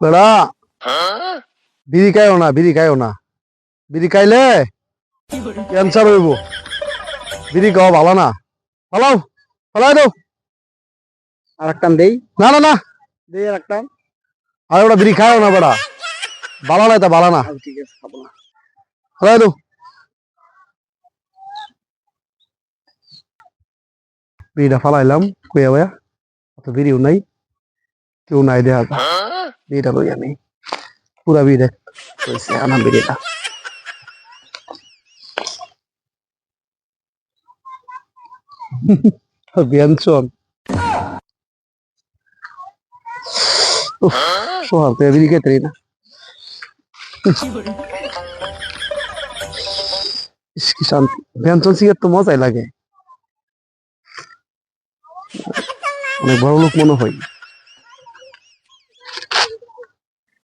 বেড়া বিড়ি খাইও না, বিড়ি খাইও না। বিড়ি খাইলে ক্যান্সার হইব। বিড়ি খাওয়া ভালো না। পালাও, পালাই দাও। আর একটা দেই, না না না, দেই আর একটা। আর ওটা বিড়ি খাইও না বেড়া, ভালো না, এটা ভালো না। ঠিক আছে, খাবো না। পালাই দাও। বিড়িটা ফালাইলাম কইয়া বয়া, অত বিড়িও নাই, কেউ নাই দেখা যায়। বিড়িটা লই আমি পুরা বিড়ি হয়েছে আনাম বিড়িটা। ব্যঞ্জন সোহার তো বিড়ি খেতে না। কি শান্তি, ব্যঞ্জন সিগারেট তো মজাই লাগে, অনেক বড় লোক মনে হয়।